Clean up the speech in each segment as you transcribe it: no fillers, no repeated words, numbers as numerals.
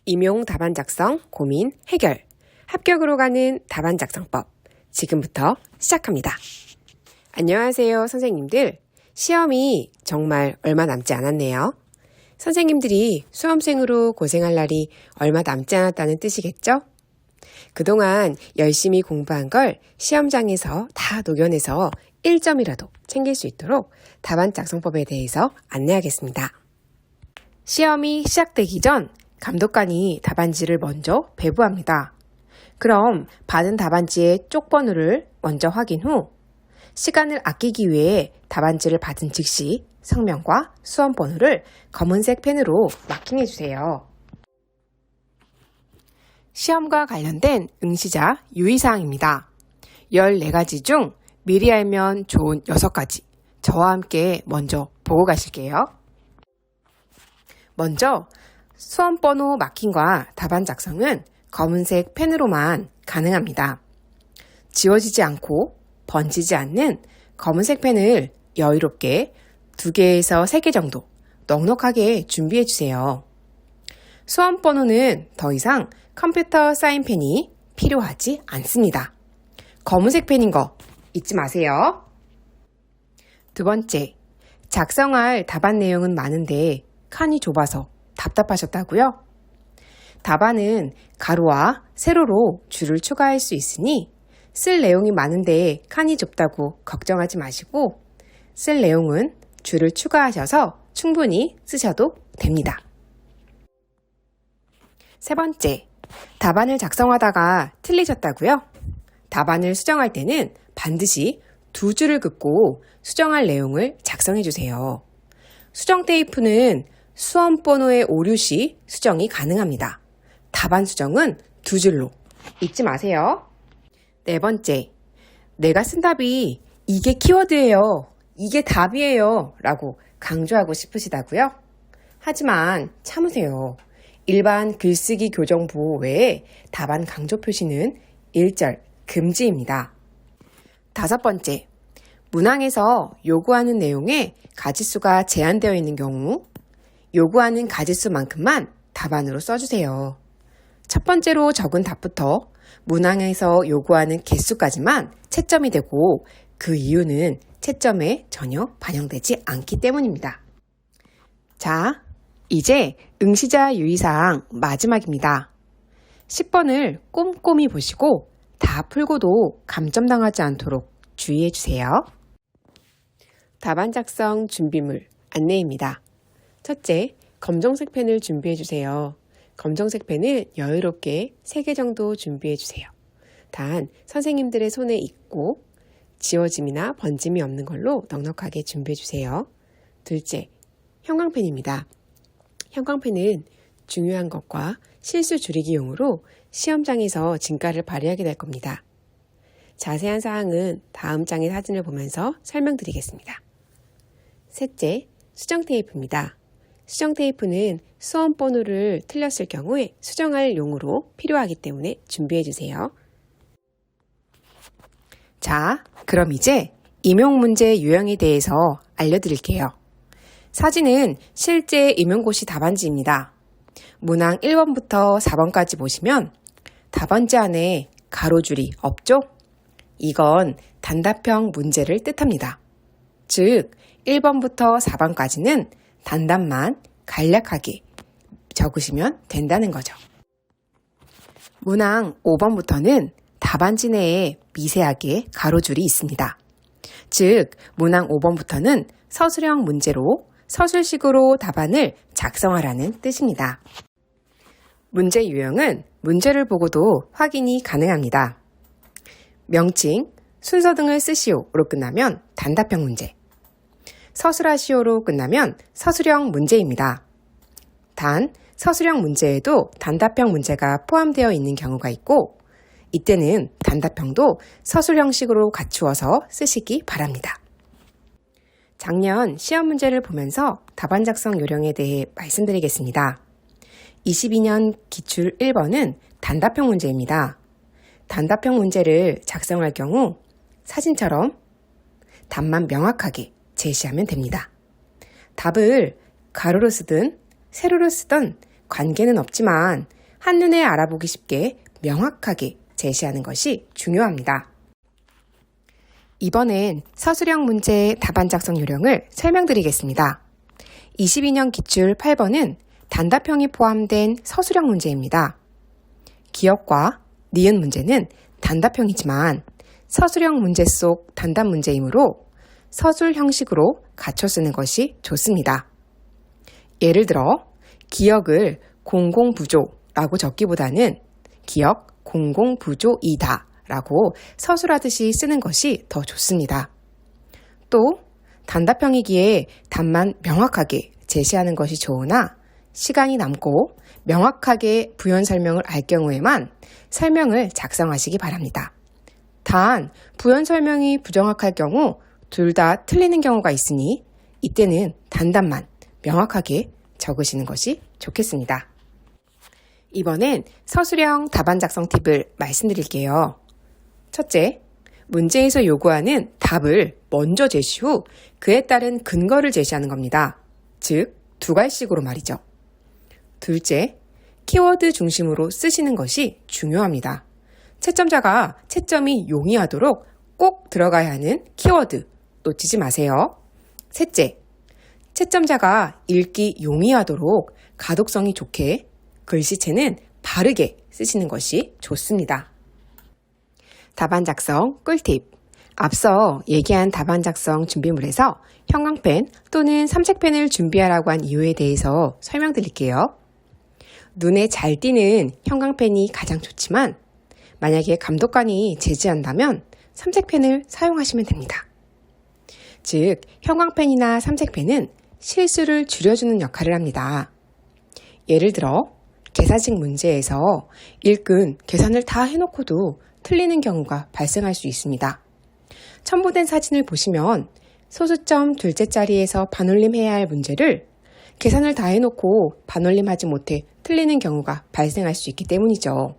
임용 답안 작성, 고민, 해결. 합격으로 가는 답안 작성법. 지금부터 시작합니다. 안녕하세요, 선생님들. 시험이 정말 얼마 남지 않았네요. 선생님들이 수험생으로 고생할 날이 얼마 남지 않았다는 뜻이겠죠? 그동안 열심히 공부한 걸 시험장에서 다 녹여내서 1점이라도 챙길 수 있도록 답안 작성법에 대해서 안내하겠습니다. 시험이 시작되기 전 감독관이 답안지를 먼저 배부합니다. 그럼 받은 답안지의 쪽번호를 먼저 확인 후 시간을 아끼기 위해 답안지를 받은 즉시 성명과 수험번호를 검은색 펜으로 마킹해주세요. 시험과 관련된 응시자 유의사항입니다. 14가지 중 미리 알면 좋은 6가지. 저와 함께 먼저 보고 가실게요. 먼저 수험번호 마킹과 답안 작성은 검은색 펜으로만 가능합니다. 지워지지 않고 번지지 않는 검은색 펜을 여유롭게 2개에서 3개 정도 넉넉하게 준비해 주세요. 수험번호는 더 이상 컴퓨터 사인펜이 필요하지 않습니다. 검은색 펜인 거 잊지 마세요. 두 번째, 작성할 답안 내용은 많은데 칸이 좁아서 답답하셨다고요? 답안은 가로와 세로로 줄을 추가할 수 있으니 쓸 내용이 많은데 칸이 좁다고 걱정하지 마시고 쓸 내용은 줄을 추가하셔서 충분히 쓰셔도 됩니다. 세 번째, 답안을 작성하다가 틀리셨다고요? 답안을 수정할 때는 반드시 2줄을 긋고 수정할 내용을 작성해 주세요. 수정 테이프는 수험번호의 오류 시 수정이 가능합니다. 답안 수정은 2줄로 잊지 마세요. 네 번째, 내가 쓴 답이 이게 키워드예요. 이게 답이에요. 라고 강조하고 싶으시다고요? 하지만 참으세요. 일반 글쓰기 교정 보호 외에 답안 강조 표시는 일절 금지입니다. 다섯 번째, 문항에서 요구하는 내용에 가지수가 제한되어 있는 경우 요구하는 가지수만큼만 답안으로 써주세요. 첫 번째로 적은 답부터 문항에서 요구하는 개수까지만 채점이 되고 그 이유는 채점에 전혀 반영되지 않기 때문입니다. 자, 이제 응시자 유의사항 마지막입니다. 10번을 꼼꼼히 보시고 다 풀고도 감점당하지 않도록 주의해 주세요. 답안 작성 준비물 안내입니다. 첫째, 검정색 펜을 준비해 주세요. 검정색 펜을 여유롭게 3개 정도 준비해 주세요. 단 선생님들의 손에 익고 지워짐이나 번짐이 없는 걸로 넉넉하게 준비해 주세요. 둘째, 형광펜입니다. 형광펜은 중요한 것과 실수 줄이기용으로 시험장에서 진가를 발휘하게 될 겁니다. 자세한 사항은 다음 장의 사진을 보면서 설명드리겠습니다. 셋째, 수정 테이프입니다. 수정 테이프는 수험번호를 틀렸을 경우에 수정할 용으로 필요하기 때문에 준비해 주세요. 자, 그럼 이제 임용문제 유형에 대해서 알려드릴게요. 사진은 실제 임용고시 답안지입니다. 문항 1번부터 4번까지 보시면 답안지 안에 가로줄이 없죠? 이건 단답형 문제를 뜻합니다. 즉, 1번부터 4번까지는 단답만 간략하게 적으시면 된다는 거죠. 문항 5번부터는 답안지 내에 미세하게 가로줄이 있습니다. 즉, 문항 5번부터는 서술형 문제로 서술식으로 답안을 작성하라는 뜻입니다. 문제 유형은 문제를 보고도 확인이 가능합니다. 명칭, 순서 등을 쓰시오로 끝나면 단답형 문제, 서술하시오로 끝나면 서술형 문제입니다. 단, 서술형 문제에도 단답형 문제가 포함되어 있는 경우가 있고 이때는 단답형도 서술 형식으로 갖추어서 쓰시기 바랍니다. 작년 시험 문제를 보면서 답안 작성 요령에 대해 말씀드리겠습니다. 22년 기출 1번은 단답형 문제입니다. 단답형 문제를 작성할 경우 사진처럼 답만 명확하게 제시하면 됩니다. 답을 가로로 쓰든 세로로 쓰든 관계는 없지만 한눈에 알아보기 쉽게 명확하게 제시하는 것이 중요합니다. 이번엔 서술형 문제의 답안 작성 요령을 설명드리겠습니다. 22년 기출 8번은 단답형이 포함된 서술형 문제입니다. 기역과 니은 문제는 단답형이지만 서술형 문제 속 단답 문제이므로 서술 형식으로 갖춰 쓰는 것이 좋습니다. 예를 들어 기역을 공공부조라고 적기보다는 기역 공공부조이다 라고 서술하듯이 쓰는 것이 더 좋습니다. 또 단답형이기에 답만 명확하게 제시하는 것이 좋으나 시간이 남고 명확하게 부연 설명을 알 경우에만 설명을 작성하시기 바랍니다. 단 부연 설명이 부정확할 경우 둘 다 틀리는 경우가 있으니 이때는 단답만 명확하게 적으시는 것이 좋겠습니다. 이번엔 서술형 답안 작성 팁을 말씀드릴게요. 첫째, 문제에서 요구하는 답을 먼저 제시 후 그에 따른 근거를 제시하는 겁니다. 즉, 두 갈씩으로 말이죠. 둘째, 키워드 중심으로 쓰시는 것이 중요합니다. 채점자가 채점이 용이하도록 꼭 들어가야 하는 키워드 놓치지 마세요. 셋째, 채점자가 읽기 용이하도록 가독성이 좋게 글씨체는 바르게 쓰시는 것이 좋습니다. 답안 작성 꿀팁. 앞서 얘기한 답안 작성 준비물에서 형광펜 또는 삼색펜을 준비하라고 한 이유에 대해서 설명드릴게요. 눈에 잘 띄는 형광펜이 가장 좋지만 만약에 감독관이 제지한다면 삼색펜을 사용하시면 됩니다. 즉, 형광펜이나 삼색펜은 실수를 줄여주는 역할을 합니다. 예를 들어 계산식 문제에서 일꾼 계산을 다 해놓고도 틀리는 경우가 발생할 수 있습니다. 첨부된 사진을 보시면 소수점 둘째 자리에서 반올림해야 할 문제를 계산을 다 해놓고 반올림하지 못해 틀리는 경우가 발생할 수 있기 때문이죠.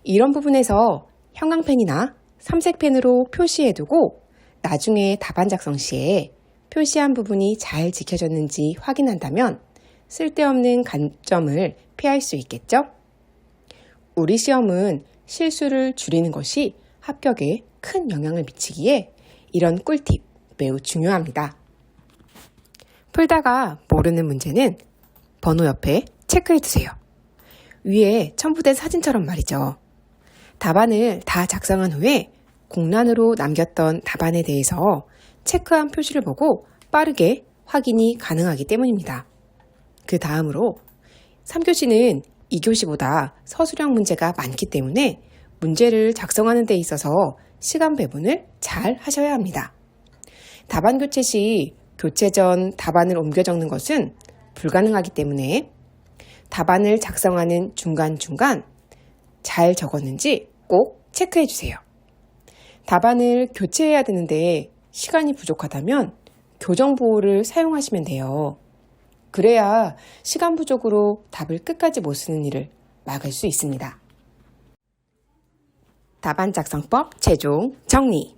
이런 부분에서 형광펜이나 삼색펜으로 표시해두고 나중에 답안 작성 시에 표시한 부분이 잘 지켜졌는지 확인한다면 쓸데없는 관점을 피할 수 있겠죠? 우리 시험은 실수를 줄이는 것이 합격에 큰 영향을 미치기에 이런 꿀팁 매우 중요합니다. 풀다가 모르는 문제는 번호 옆에 체크해두세요. 위에 첨부된 사진처럼 말이죠. 답안을 다 작성한 후에 공란으로 남겼던 답안에 대해서 체크한 표시를 보고 빠르게 확인이 가능하기 때문입니다. 그 다음으로 3교시는 2교시보다 서술형 문제가 많기 때문에 문제를 작성하는 데 있어서 시간 배분을 잘 하셔야 합니다. 답안 교체 시 교체 전 답안을 옮겨 적는 것은 불가능하기 때문에 답안을 작성하는 중간중간 잘 적었는지 꼭 체크해 주세요. 답안을 교체해야 되는데 시간이 부족하다면 교정보호를 사용하시면 돼요. 그래야 시간 부족으로 답을 끝까지 못 쓰는 일을 막을 수 있습니다. 답안 작성법 최종 정리.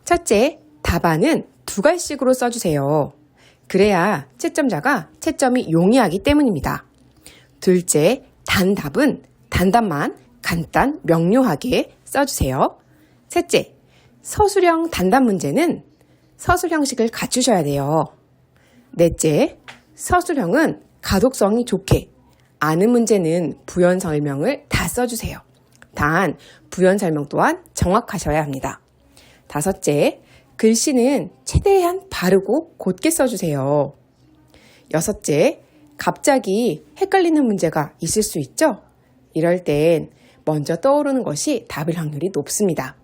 첫째, 답안은 두 갈씩으로 써주세요. 그래야 채점자가 채점이 용이하기 때문입니다. 둘째, 단답은 단답만 간단 명료하게 써주세요. 셋째, 서술형 단답 문제는 서술 형식을 갖추셔야 돼요. 넷째, 서술형은 가독성이 좋게 아는 문제는 부연 설명을 다 써주세요. 단 부연 설명 또한 정확하셔야 합니다. 다섯째, 글씨는 최대한 바르고 곧게 써주세요. 여섯째, 갑자기 헷갈리는 문제가 있을 수 있죠? 이럴 땐 먼저 떠오르는 것이 답일 확률이 높습니다.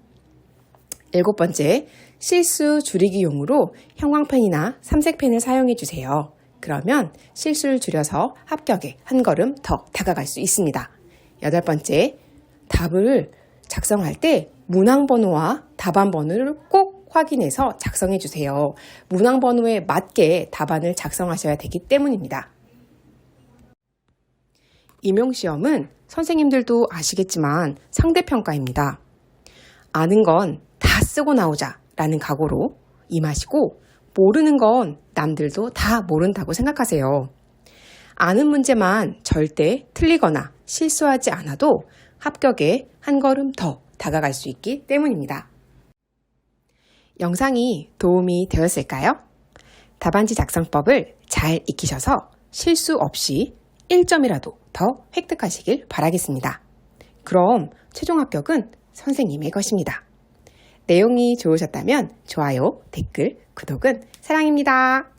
일곱 번째, 실수 줄이기용으로 형광펜이나 삼색펜을 사용해 주세요. 그러면 실수를 줄여서 합격에 한 걸음 더 다가갈 수 있습니다. 여덟 번째, 답을 작성할 때 문항번호와 답안번호를 꼭 확인해서 작성해 주세요. 문항번호에 맞게 답안을 작성하셔야 되기 때문입니다. 임용시험은 선생님들도 아시겠지만 상대평가입니다. 아는 건 다 쓰고 나오자 라는 각오로 임하시고 모르는 건 남들도 다 모른다고 생각하세요. 아는 문제만 절대 틀리거나 실수하지 않아도 합격에 한 걸음 더 다가갈 수 있기 때문입니다. 영상이 도움이 되었을까요? 답안지 작성법을 잘 익히셔서 실수 없이 1점이라도 더 획득하시길 바라겠습니다. 그럼 최종 합격은 선생님의 것입니다. 내용이 좋으셨다면 좋아요, 댓글, 구독은 사랑입니다.